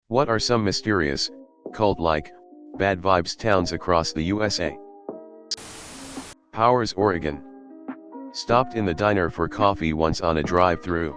What are some mysterious, cult-like, bad vibes towns across the USA? Powers, Oregon. Stopped in the diner for coffee once on a drive-through.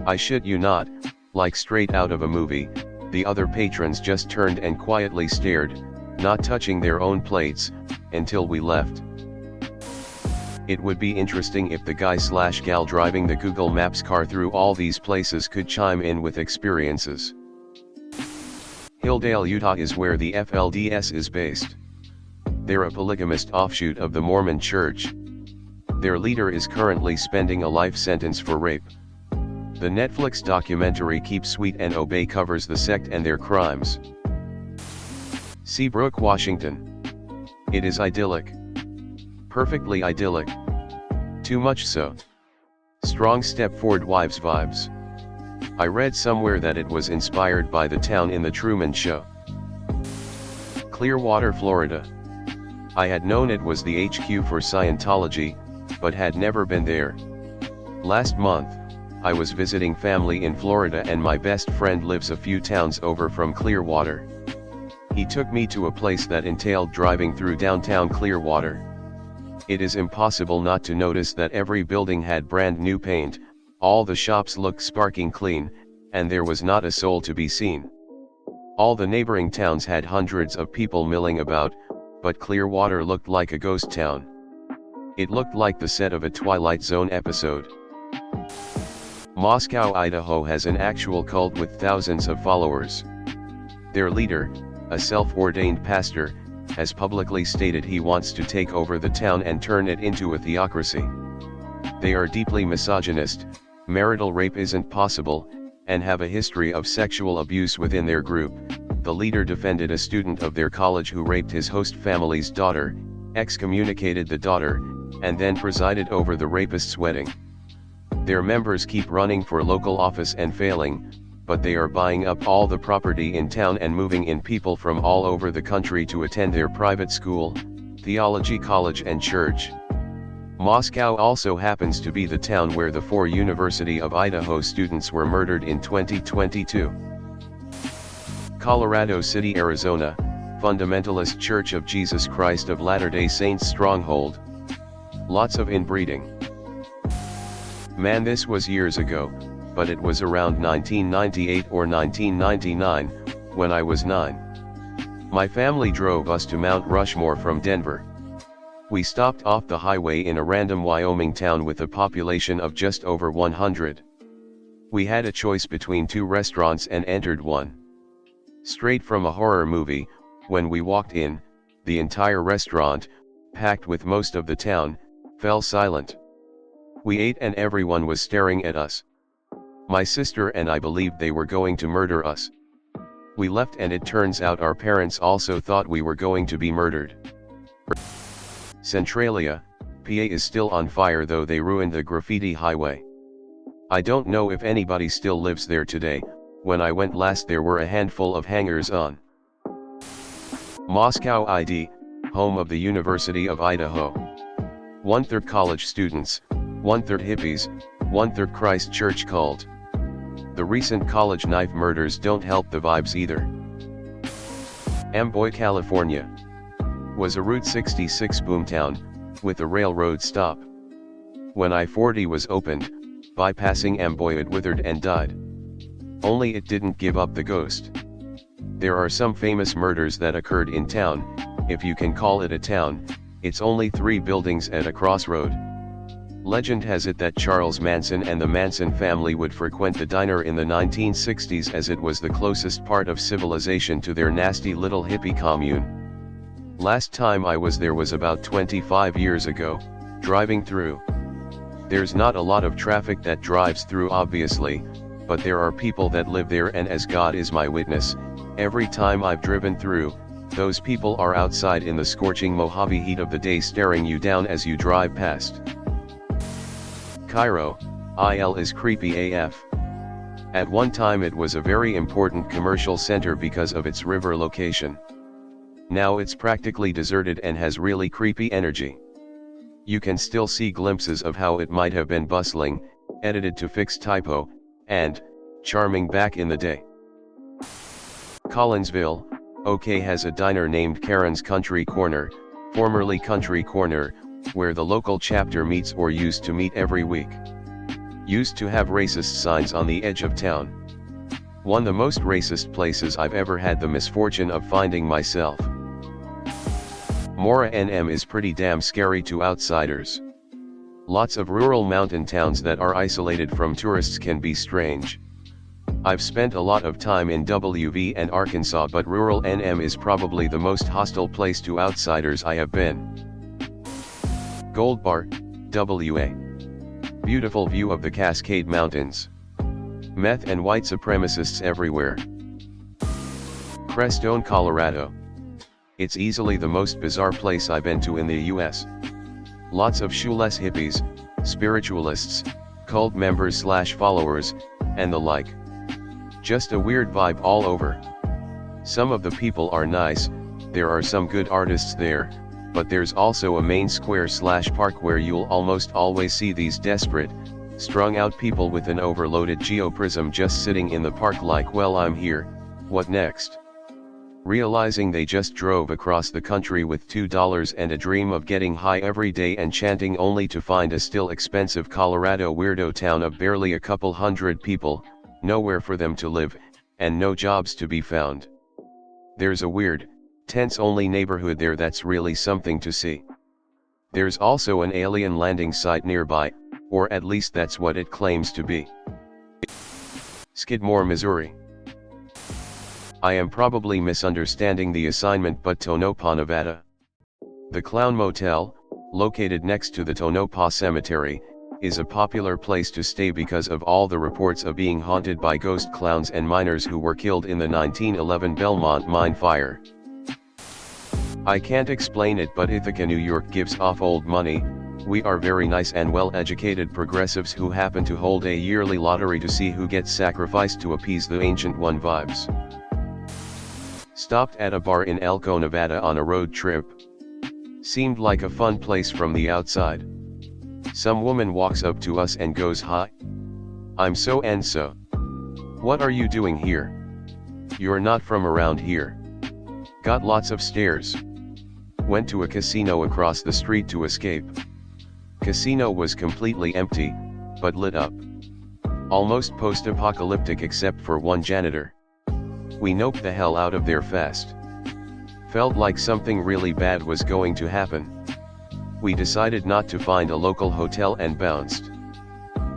I shit you not, like straight out of a movie, the other patrons just turned and quietly stared, not touching their own plates, until we left. It would be interesting if the guy/gal driving the Google Maps car through all these places could chime in with experiences. Hilldale, Utah is where the FLDS is based. They're a polygamist offshoot of the Mormon Church. Their leader is currently spending a life sentence for rape. The Netflix documentary Keep Sweet and Obey covers the sect and their crimes. Seabrook, Washington. It is idyllic. Perfectly idyllic. Too much so. Strong Stepford Wives vibes. I read somewhere that it was inspired by the town in The Truman Show. Clearwater, Florida. I had known it was the HQ for Scientology, but had never been there. Last month, I was visiting family in Florida and my best friend lives a few towns over from Clearwater. He took me to a place that entailed driving through downtown Clearwater. It is impossible not to notice that every building had brand new paint, all the shops looked sparking clean, and there was not a soul to be seen. All the neighboring towns had hundreds of people milling about, but Clearwater looked like a ghost town. It looked like the set of a Twilight Zone episode. Moscow, Idaho has an actual cult with thousands of followers. Their leader, a self-ordained pastor, has publicly stated he wants to take over the town and turn it into a theocracy. They are deeply misogynist, marital rape isn't possible, and have a history of sexual abuse within their group. The leader defended a student of their college who raped his host family's daughter, excommunicated the daughter, and then presided over the rapist's wedding. Their members keep running for local office and failing, but they are buying up all the property in town and moving in people from all over the country to attend their private school, theology college and church. Moscow also happens to be the town where the 4 University of Idaho students were murdered in 2022. Colorado City, Arizona, Fundamentalist Church of Jesus Christ of Latter-day Saints stronghold. Lots of inbreeding. Man, this was years ago, but it was around 1998 or 1999, when I was 9. My family drove us to Mount Rushmore from Denver. We stopped off the highway in a random Wyoming town with a population of just over 100. We had a choice between 2 restaurants and entered one. Straight from a horror movie. When we walked in, the entire restaurant, packed with most of the town, fell silent. We ate and everyone was staring at us. My sister and I believed they were going to murder us. We left and it turns out our parents also thought we were going to be murdered. Centralia, PA is still on fire though they ruined the graffiti highway. I don't know if anybody still lives there today. When I went last there were a handful of hangers on. Moscow, ID, home of the University of Idaho. 1/3 college students, 1/3 hippies, 1/3 Christ Church cult. The recent college knife murders don't help the vibes either. Amboy, California. Was a Route 66 boomtown, with a railroad stop. When I-40 was opened, bypassing Amboy it withered and died. Only it didn't give up the ghost. There are some famous murders that occurred in town. If you can call it a town, it's only 3 buildings at a crossroad. Legend has it that Charles Manson and the Manson family would frequent the diner in the 1960s as it was the closest part of civilization to their nasty little hippie commune. Last time I was there was about 25 years ago, driving through. There's not a lot of traffic that drives through obviously, but there are people that live there and as God is my witness, every time I've driven through, those people are outside in the scorching Mojave heat of the day staring you down as you drive past. Cairo, IL is creepy AF. At one time it was a very important commercial center because of its river location. Now it's practically deserted and has really creepy energy. You can still see glimpses of how it might have been bustling, edited to fix typo, and charming back in the day. Collinsville, OK has a diner named Karen's Country Corner, formerly Country Corner, where the local chapter meets or used to meet every week. Used to have racist signs on the edge of town. One of the most racist places I've ever had the misfortune of finding myself. Mora NM is pretty damn scary to outsiders. Lots of rural mountain towns that are isolated from tourists can be strange. I've spent a lot of time in WV and Arkansas, but rural NM is probably the most hostile place to outsiders I have been. Gold Bar, WA. Beautiful view of the Cascade Mountains. Meth and white supremacists everywhere. Crestone, Colorado. It's easily the most bizarre place I've been to in the US. Lots of shoeless hippies, spiritualists, cult members / followers, and the like. Just a weird vibe all over. Some of the people are nice, there are some good artists there, but there's also a main square / park where you'll almost always see these desperate, strung out people with an overloaded geoprism just sitting in the park like, well, I'm here, what next? Realizing they just drove across the country with $2 and a dream of getting high every day and chanting, only to find a still expensive Colorado weirdo town of barely a couple hundred people, nowhere for them to live, and no jobs to be found. There's a weird, tents-only neighborhood there that's really something to see. There's also an alien landing site nearby, or at least that's what it claims to be. Skidmore, Missouri. I am probably misunderstanding the assignment, but Tonopah, Nevada. The Clown Motel, located next to the Tonopah Cemetery, is a popular place to stay because of all the reports of being haunted by ghost clowns and miners who were killed in the 1911 Belmont mine fire. I can't explain it, but Ithaca, New York gives off old money. We are very nice and well-educated progressives who happen to hold a yearly lottery to see who gets sacrificed to appease the ancient one vibes. Stopped at a bar in Elko, Nevada on a road trip. Seemed like a fun place from the outside. Some woman walks up to us and goes, "Hi. I'm so and so. What are you doing here? You're not from around here." Got lots of stares. Went to a casino across the street to escape. Casino was completely empty, but lit up. Almost post-apocalyptic except for one janitor. We noped the hell out of there fast. Felt like something really bad was going to happen. We decided not to find a local hotel and bounced.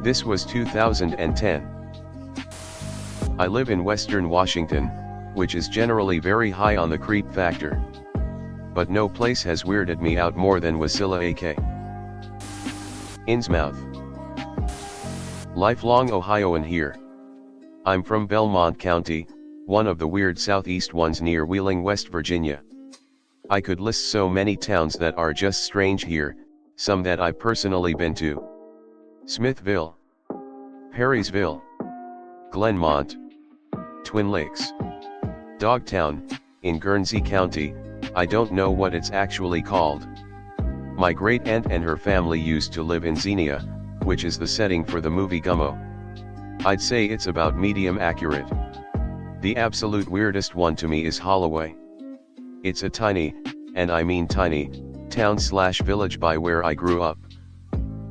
This was 2010. I live in Western Washington, which is generally very high on the creep factor. But no place has weirded me out more than Wasilla, AK. Innsmouth. Lifelong Ohioan here. I'm from Belmont County, one of the weird southeast ones near Wheeling, West Virginia. I could list so many towns that are just strange here, some that I've personally been to. Smithville, Perrysville, Glenmont, Twin Lakes, Dogtown, in Guernsey County. I don't know what it's actually called. My great-aunt and her family used to live in Xenia, which is the setting for the movie Gummo. I'd say it's about medium accurate. The absolute weirdest one to me is Holloway. It's a tiny, and I mean tiny, town / village by where I grew up.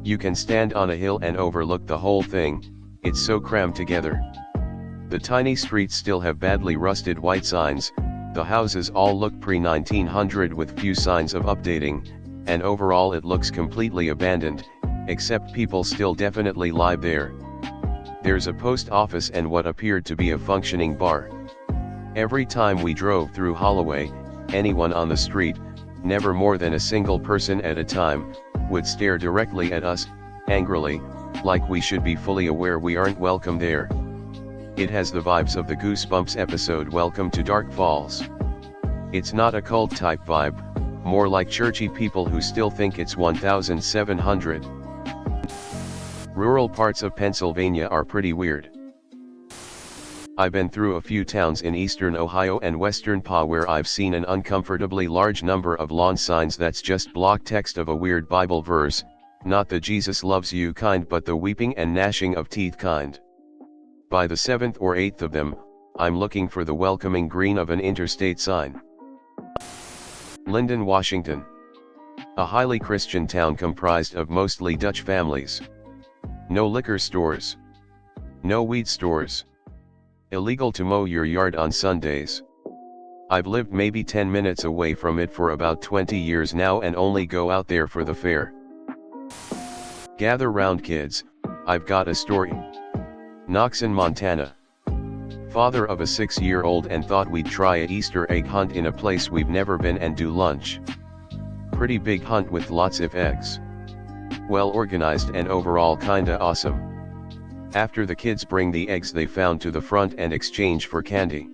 You can stand on a hill and overlook the whole thing, it's so crammed together. The tiny streets still have badly rusted white signs, the houses all look pre-1900 with few signs of updating, and overall it looks completely abandoned, except people still definitely live there. There's a post office and what appeared to be a functioning bar. Every time we drove through Holloway, anyone on the street, never more than a single person at a time, would stare directly at us, angrily, like we should be fully aware we aren't welcome there. It has the vibes of the Goosebumps episode Welcome to Dark Falls. It's not a cult type vibe, more like churchy people who still think it's 1700. Rural parts of Pennsylvania are pretty weird. I've been through a few towns in eastern Ohio and western PA where I've seen an uncomfortably large number of lawn signs that's just block text of a weird Bible verse, not the Jesus loves you kind but the weeping and gnashing of teeth kind. By the 7th or 8th of them, I'm looking for the welcoming green of an interstate sign. Linden, Washington. A highly Christian town comprised of mostly Dutch families. No liquor stores. No weed stores. Illegal to mow your yard on Sundays. I've lived maybe 10 minutes away from it for about 20 years now and only go out there for the fair. Gather round kids, I've got a story. Knoxon, Montana. Father of a 6-year-old and thought we'd try a Easter egg hunt in a place we've never been and do lunch. Pretty big hunt with lots of eggs. Well organized and overall kinda awesome. After the kids bring the eggs they found to the front and exchange for candy.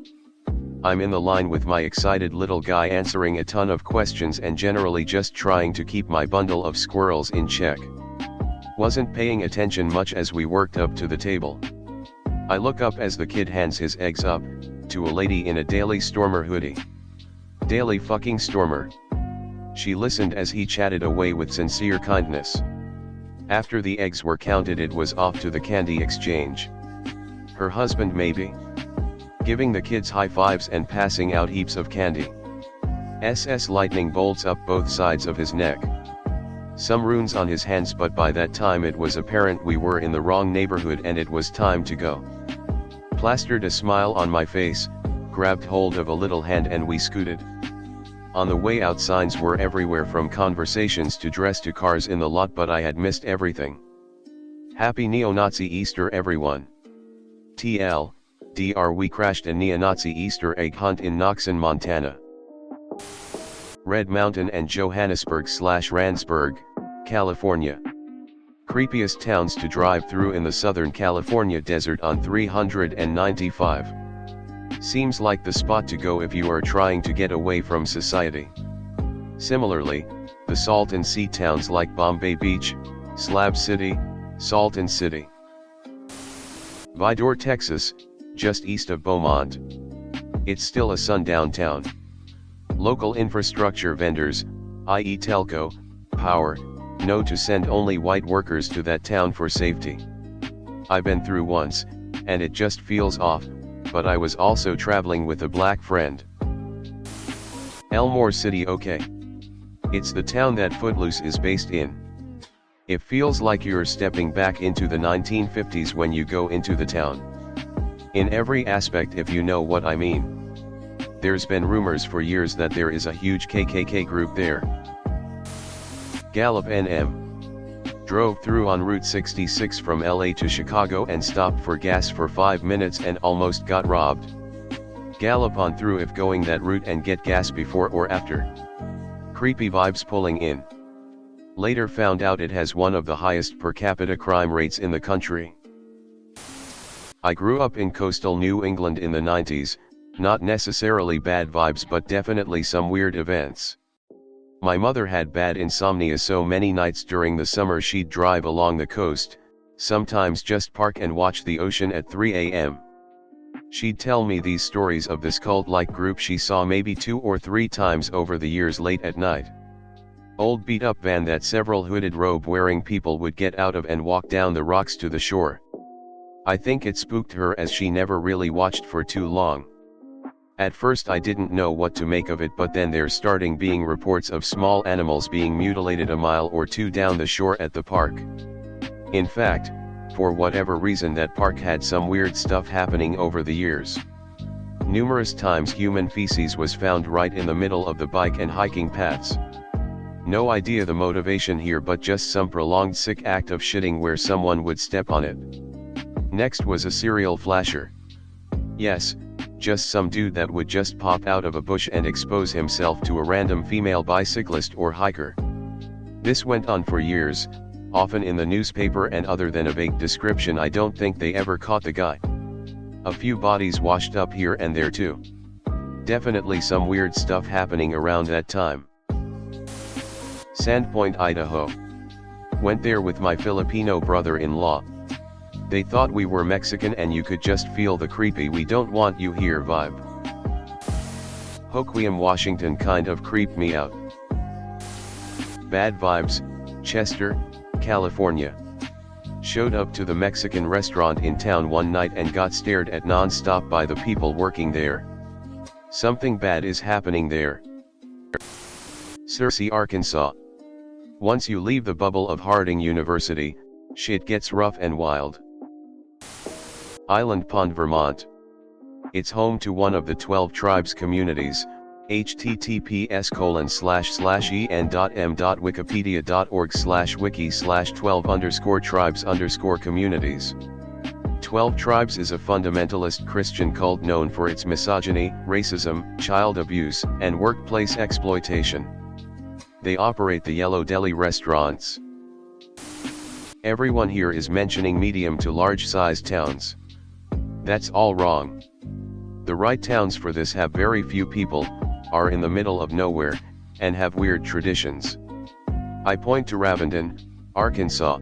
I'm in the line with my excited little guy answering a ton of questions and generally just trying to keep my bundle of squirrels in check. Wasn't paying attention much as we worked up to the table. I look up as the kid hands his eggs up, to a lady in a Daily Stormer hoodie. Daily fucking Stormer. She listened as he chatted away with sincere kindness. After the eggs were counted it was off to the candy exchange. Her husband maybe? Giving the kids high fives and passing out heaps of candy. SS lightning bolts up both sides of his neck. Some runes on his hands, but by that time it was apparent we were in the wrong neighborhood and it was time to go. Plastered a smile on my face, grabbed hold of a little hand and we scooted. On the way out signs were everywhere from conversations to dress to cars in the lot, but I had missed everything. Happy Neo-Nazi Easter everyone. TLDR, we crashed a neo-Nazi Easter egg hunt in Knoxon, Montana. Red Mountain and Johannesburg/Randsburg, California. Creepiest towns to drive through in the Southern California desert on 395. Seems like the spot to go if you are trying to get away from society. Similarly, the Salton Sea towns like Bombay Beach, Slab City, Salton City. Vidor, Texas, just east of Beaumont. It's still a sundown town. Local infrastructure vendors, i.e. telco, power, know to send only white workers to that town for safety. I've been through once, and it just feels off, but I was also traveling with a black friend. Elmore City, okay. It's the town that Footloose is based in. It feels like you're stepping back into the 1950s when you go into the town. In every aspect, if you know what I mean. There's been rumors for years that there is a huge KKK group there. Gallup, NM. Drove through on Route 66 from LA to Chicago and stopped for gas for 5 minutes and almost got robbed. Gallop on through if going that route and get gas before or after. Creepy vibes pulling in. Later found out it has one of the highest per capita crime rates in the country. I grew up in coastal New England in the 90s, not necessarily bad vibes but definitely some weird events. My mother had bad insomnia, so many nights during the summer she'd drive along the coast, sometimes just park and watch the ocean at 3 a.m. She'd tell me these stories of this cult-like group she saw maybe 2 or 3 times over the years late at night. Old beat-up van that several hooded robe-wearing people would get out of and walk down the rocks to the shore. I think it spooked her as she never really watched for too long. At first I didn't know what to make of it, but then there's starting being reports of small animals being mutilated a mile or 2 down the shore at the park. In fact, for whatever reason that park had some weird stuff happening over the years. Numerous times human feces was found right in the middle of the bike and hiking paths. No idea the motivation here, but just some prolonged sick act of shitting where someone would step on it. Next was a serial flasher. Yes, just some dude that would just pop out of a bush and expose himself to a random female bicyclist or hiker. This went on for years, often in the newspaper, and other than a vague description I don't think they ever caught the guy. A few bodies washed up here and there too. Definitely some weird stuff happening around that time. Sandpoint, Idaho. Went there with my Filipino brother-in-law. They thought we were Mexican and you could just feel the creepy "we don't want you here" vibe. Hoquiam, Washington kind of creeped me out. Bad vibes, Chester, California. Showed up to the Mexican restaurant in town one night and got stared at non-stop by the people working there. Something bad is happening there. Searcy, Arkansas. Once you leave the bubble of Harding University, shit gets rough and wild. Island Pond, Vermont. It's home to one of the 12 tribes communities. https://en.m.wikipedia.org/wiki/12_tribes_communities. 12 Tribes is a fundamentalist Christian cult known for its misogyny, racism, child abuse, and workplace exploitation. They operate the Yellow Deli restaurants. Everyone here is mentioning medium to large-sized towns. That's all wrong. The right towns for this have very few people, are in the middle of nowhere, and have weird traditions. I point to Ravendon, Arkansas.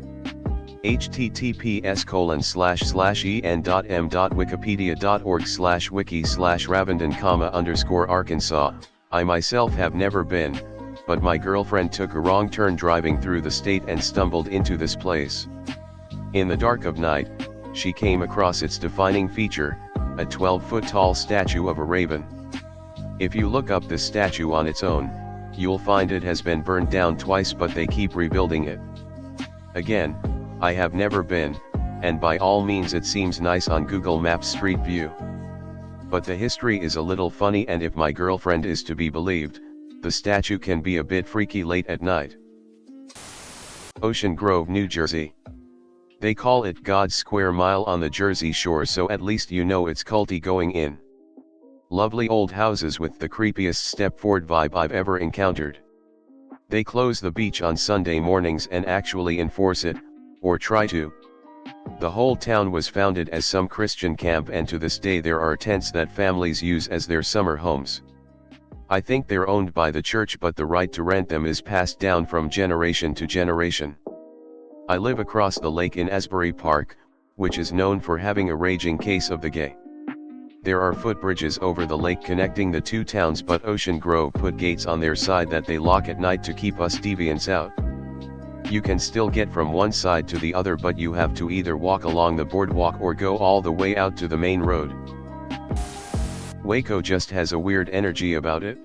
https://en.m.wikipedia.org/wiki/ravendon_Arkansas. I myself have never been, but my girlfriend took a wrong turn driving through the state and stumbled into this place. In the dark of night, she came across its defining feature, a 12-foot-tall statue of a raven. If you look up this statue on its own, you'll find it has been burned down twice, but they keep rebuilding it. Again, I have never been, and by all means it seems nice on Google Maps Street View. But the history is a little funny, and if my girlfriend is to be believed, the statue can be a bit freaky late at night. Ocean Grove, New Jersey. They call it God's Square Mile on the Jersey Shore, so at least you know it's culty going in. Lovely old houses with the creepiest Stepford vibe I've ever encountered. They close the beach on Sunday mornings and actually enforce it, or try to. The whole town was founded as some Christian camp, and to this day there are tents that families use as their summer homes. I think they're owned by the church, but the right to rent them is passed down from generation to generation. I live across the lake in Asbury Park, which is known for having a raging case of the gay. There are footbridges over the lake connecting the two towns, but Ocean Grove put gates on their side that they lock at night to keep us deviants out. You can still get from one side to the other, but you have to either walk along the boardwalk or go all the way out to the main road. Waco just has a weird energy about it.